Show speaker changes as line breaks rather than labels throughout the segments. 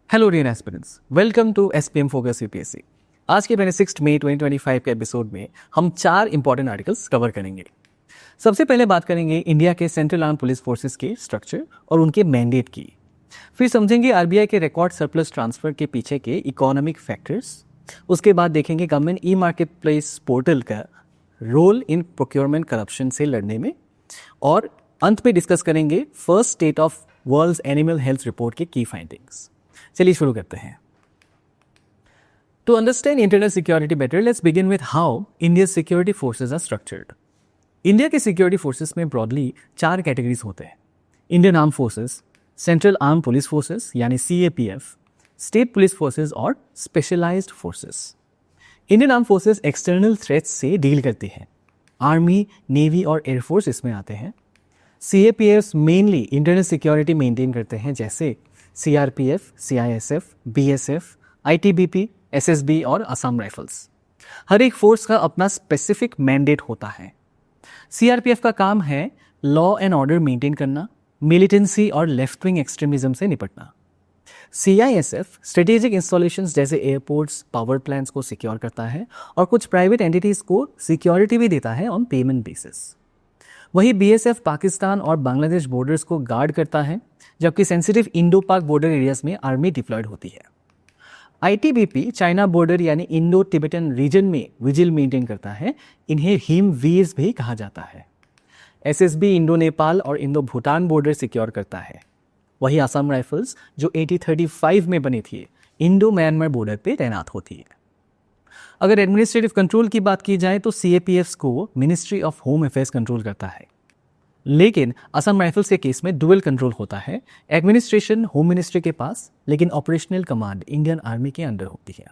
Hello dear aspirants, welcome to SPM focus UPSC. आज के 26 मई 2025 के एपिसोड में हम 4 इंपॉर्टेंट आर्टिकल्स कवर करेंगे। सबसे पहले बात करेंगे इंडिया के सेंट्रल आर्म पुलिस फोर्सेस के स्ट्रक्चर और उनके मैंडेट की। फिर समझेंगे आरबीआई के रिकॉर्ड सरप्लस ट्रांसफर के पीछे के इकोनॉमिक फैक्टर्स। उसके बाद देखेंगे government e market place portal का रोल इन प्रोक्योरमेंट करप्शन से लड़ने में, और अंत में डिस्कस करेंगे first state of world's animal health report के की फाइंडिंग्स। चलिए शुरू करते हैं। To understand internal security better, let's begin with how India security forces are structured. India के सिक्योरिटी फोर्सेस में ब्रॉडली 4 कैटेगरीज होते हैं: Indian arm forces, central arm police forces यानी सीएपीएफ, स्टेट पुलिस फोर्सेस और specialised forces. Indian arm forces external threats से deal करती हैं। Army, navy और एयरफोर्स इसमें आते हैं। CAPF mainly internal security maintain करते हैं, जैसे CRPF, CISF, BSF, ITBP, SSB और असम राइफल्स। हर एक फोर्स का अपना स्पेसिफिक मैंडेट होता है। सीआरपीएफ का काम है लॉ एंड ऑर्डर मेंटेन करना, मिलिटेंसी और लेफ्ट विंग एक्सट्रीमिज्म से निपटना। सीआईएसएफ स्ट्रेटेजिक इंस्टॉलेशंस जैसे एयरपोर्ट्स, पावर प्लांट्स को सिक्योर करता है और कुछ प्राइवेट एंटिटीज को सिक्योरिटी भी देता है ऑन पेमेंट बेसिस। वही बीएसएफ पाकिस्तान और बांग्लादेश बॉर्डर्स को गार्ड करता है, जबकि सेंसिटिव इंडो पाक बॉर्डर एरियाज में आर्मी डिप्लॉयड होती है। आईटीबीपी चाइना बॉर्डर यानी इंडो तिब्बतन रीजन में विजिल मेंटेन करता है। इन्हें हिमवीर्स भी कहा जाता है। एसएसबी इंडो नेपाल और इंडो भूटान बॉर्डर सिक्योर करता है। वही असम राइफल्स जो 1835 में बनी थी, इंडो म्यांमार बॉर्डर पे तैनात होती है। अगर एडमिनिस्ट्रेटिव कंट्रोल की बात की जाए तो सीएपीएफ को ministry of home affairs control करता है, लेकिन असम राइफल्स के केस में डुअल कंट्रोल होता है। एडमिनिस्ट्रेशन होम मिनिस्ट्री के पास, लेकिन ऑपरेशनल कमांड इंडियन आर्मी के अंडर होती है।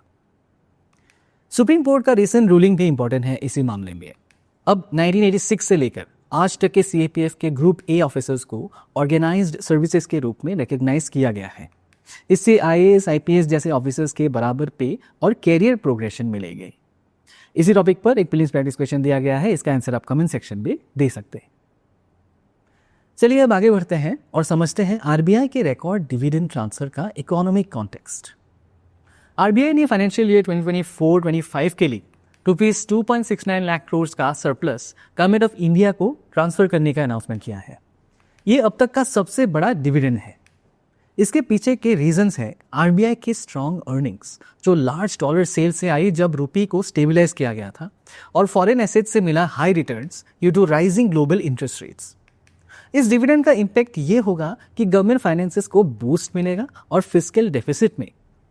सुप्रीम कोर्ट का रिसेंट रूलिंग भी इंपॉर्टेंट है इसी मामले में। अब 1986 से लेकर आज तक के सीएपीएफ के ग्रुप ए ऑफिसर्स को ऑर्गेनाइज्ड सर्विसेज के रूप में रिकॉग्नाइज किया गया है। इससे आईएएस, आईपीएस जैसे ऑफिसर्स के बराबर पे और कैरियर प्रोग्रेशन मिलेगी। इसी टॉपिक पर एक प्लीज प्रैक्टिस क्वेश्चन दिया गया है, इसका आंसर आप कमेंट सेक्शन में दे सकते हैं। चलिए अब आगे बढ़ते हैं और समझते हैं आरबीआई के रिकॉर्ड डिविडेंड ट्रांसफर का इकोनॉमिक कॉन्टेक्स्ट। आरबीआई ने फाइनेंशियल ईयर 2024-25 के लिए रुपीज 2.69 लाख करोड़ का सरप्लस गवर्नमेंट ऑफ इंडिया को ट्रांसफर करने का अनाउंसमेंट किया है। ये अब तक का सबसे बड़ा डिविडेंड है। इसके पीछे के रीजंस है आरबीआई की स्ट्रॉन्ग अर्निंग्स, जो लार्ज डॉलर सेल से आई जब रुपी को स्टेबलाइज किया गया था, और फॉरेन एसेट से मिला high returns due to rising global interest rates. इस डिविडेंड का इम्पैक्ट ये होगा कि गवर्नमेंट फाइनेंसेस को बूस्ट मिलेगा और फिस्कल डेफिसिट में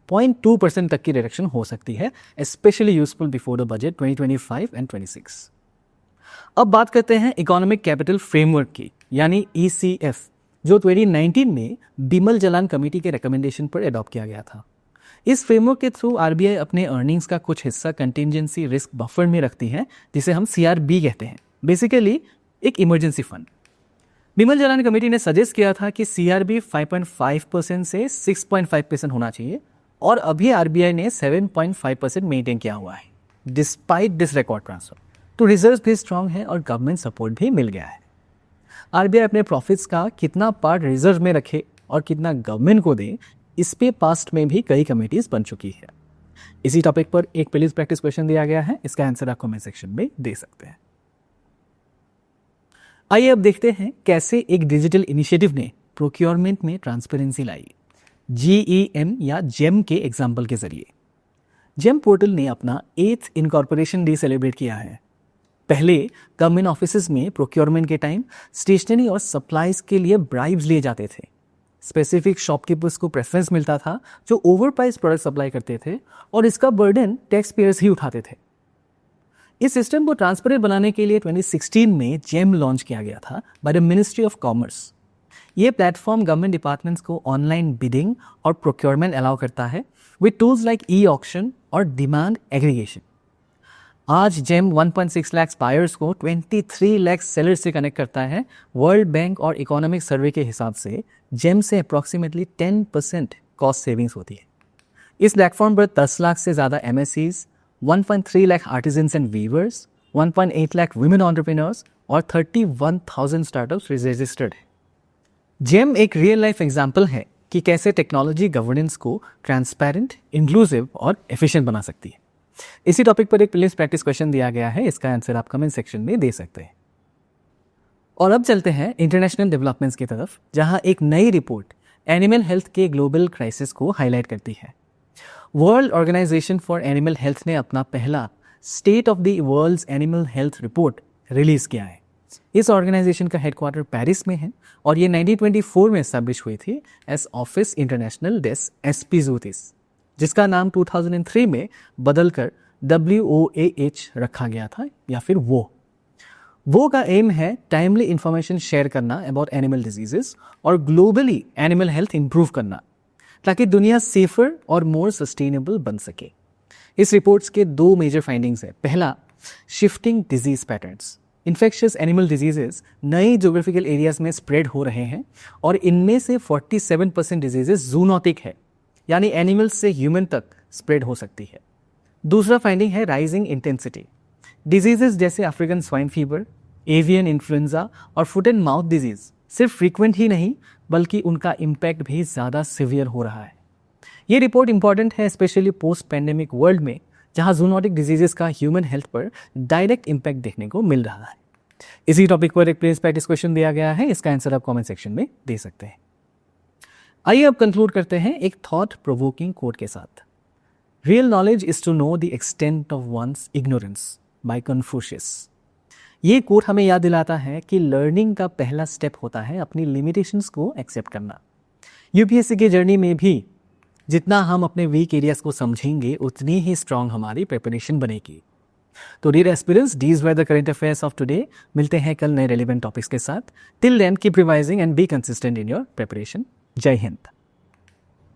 0.2% तक की रिडक्शन हो सकती है, specially useful before the budget 2025 and 26। अब बात करते हैं इकोनॉमिक कैपिटल फ्रेमवर्क की, यानी ईसीएफ, जो 2019 में बिमल जलान कमेटी के रिकमेंडेशन पर अडॉप्ट किया गया था। इस फ्रेमवर्क के थ्रू आरबीआई अपने अर्निंग्स का कुछ हिस्सा कंटिजेंसी रिस्क बफर में रखती है, जिसे हम सीआरबी कहते हैं, बेसिकली एक emergency fund. Bimal Jalan committee ने सजेस्ट किया था कि सीआरबी 5.5% से 6.5% होना चाहिए, और अभी आरबीआई ने 7.5% मेंटेन किया हुआ है डिस्पाइट दिस रिकॉर्ड ट्रांसफर। तो रिजर्व भी स्ट्रांग है और गवर्नमेंट सपोर्ट भी मिल गया है। आरबीआई अपने प्रॉफिट्स का कितना पार्ट रिजर्व में रखे और कितना गवर्नमेंट को दे, इस पे पास्ट में भी कई कमेटीज बन चुकी है। इसी टॉपिक पर एक प्लीज प्रैक्टिस क्वेश्चन दिया गया है, इसका आंसर आप कमेंट सेक्शन में दे सकते हैं। आइए अब देखते हैं कैसे एक डिजिटल इनिशिएटिव ने प्रोक्योरमेंट में ट्रांसपेरेंसी लाई, जीईएम या जेम के एग्जाम्पल के जरिए। जेम पोर्टल ने अपना 8th इनकॉर्पोरेशन डे सेलिब्रेट किया है। पहले गवर्नमेंट ऑफिसेज में प्रोक्योरमेंट के टाइम स्टेशनरी और सप्लाईज के लिए ब्राइब्स लिए जाते थे। स्पेसिफिक शॉपकीपर्स को प्रेफरेंस मिलता था जो ओवर प्राइस प्रोडक्ट सप्लाई करते थे, और इसका बर्डन टैक्स पेयर्स ही उठाते थे। इस सिस्टम को ट्रांसपेरेंट बनाने के लिए 2016 में जेम लॉन्च किया गया था by the ministry of commerce. ये प्लेटफॉर्म गवर्नमेंट डिपार्टमेंट्स को ऑनलाइन बिडिंग और प्रोक्योरमेंट अलाउ करता है with tools like e auction और डिमांड एग्रीगेशन। आज जेम 1.6 लाख बायर्स को 23 लाख सेलर्स से कनेक्ट करता है। वर्ल्ड बैंक और इकोनॉमिक सर्वे के हिसाब से जेम से अप्रॉक्सीमेटली 10% कॉस्ट सेविंग्स होती है। इस प्लेटफॉर्म पर 10 लाख से ज़्यादा MSEs, 1.3 lakh artisans and weavers, 1.8 lakh women entrepreneurs और 31,000 स्टार्टअप्स रजिस्टर्ड है। जेम एक रियल लाइफ एग्जाम्पल है कि कैसे टेक्नोलॉजी गवर्नेंस को ट्रांसपेरेंट, इंक्लूसिव और एफिशिएंट बना सकती है। इसी टॉपिक पर एक प्रीलिम्स प्रैक्टिस क्वेश्चन दिया गया है, इसका आंसर आप कमेंट सेक्शन में दे सकते हैं। और अब चलते हैं इंटरनेशनल डेवलपमेंट्स की तरफ, जहां एक नई रिपोर्ट एनिमल हेल्थ के ग्लोबल क्राइसिस को हाईलाइट करती है। World Organisation for Animal Health ने अपना पहला state of the world's animal health report release किया है। इस ऑर्गेनाइजेशन का हेडक्वार्टर पेरिस में है और ये 1924 में एस्टैब्लिश हुई थी एस ऑफिस इंटरनेशनल डेस एस्पीजूतिस, जिसका नाम 2003 में बदलकर WOAH रखा गया था, या फिर वो का एम है टाइमली इंफॉर्मेशन शेयर करना अबाउट एनिमल डिजीजेस और ग्लोबली एनिमल हेल्थ इंप्रूव करना, ताकि दुनिया सेफर और मोर सस्टेनेबल बन सके। इस रिपोर्ट्स के दो मेजर फाइंडिंग्स है। पहला, shifting disease patterns. Infectious animal diseases नए जोग्राफिकल एरियाज में स्प्रेड हो रहे हैं और इनमें से 47% डिजीजेस जूनोटिक है, यानी एनिमल्स से ह्यूमन तक स्प्रेड हो सकती है। दूसरा फाइंडिंग है राइजिंग इंटेंसिटी। डिजीजेस जैसे African swine fever, avian influenza और फुट एंड माउथ डिजीज सिर्फ फ्रीक्वेंट ही नहीं बल्कि उनका इम्पैक्ट भी ज़्यादा सिवियर हो रहा है। ये रिपोर्ट इंपॉर्टेंट है स्पेशली पोस्ट पैंडेमिक वर्ल्ड में, जहां जूनोटिक डिजीजेस का ह्यूमन हेल्थ पर डायरेक्ट इम्पैक्ट देखने को मिल रहा है। इसी टॉपिक पर एक प्रीवियस प्रैक्टिस क्वेश्चन दिया गया है, इसका आंसर आप कमेंट सेक्शन में दे सकते हैं। आइए अब कंक्लूड करते हैं एक थॉट प्रोवोकिंग कोट के साथ। Real knowledge is to know the extent of one's ignorance by Confucius. ये कोट हमें याद दिलाता है कि लर्निंग का पहला स्टेप होता है अपनी लिमिटेशंस को एक्सेप्ट करना। यूपीएससी की जर्नी में भी जितना हम अपने वीक एरियाज को समझेंगे उतनी ही स्ट्रांग हमारी प्रिपरेशन बनेगी। तो dear aspirants, these were the current affairs of today. मिलते हैं कल नए रेलिवेंट टॉपिक्स के साथ। Till then keep revising and be consistent in your preparation. जय हिंद।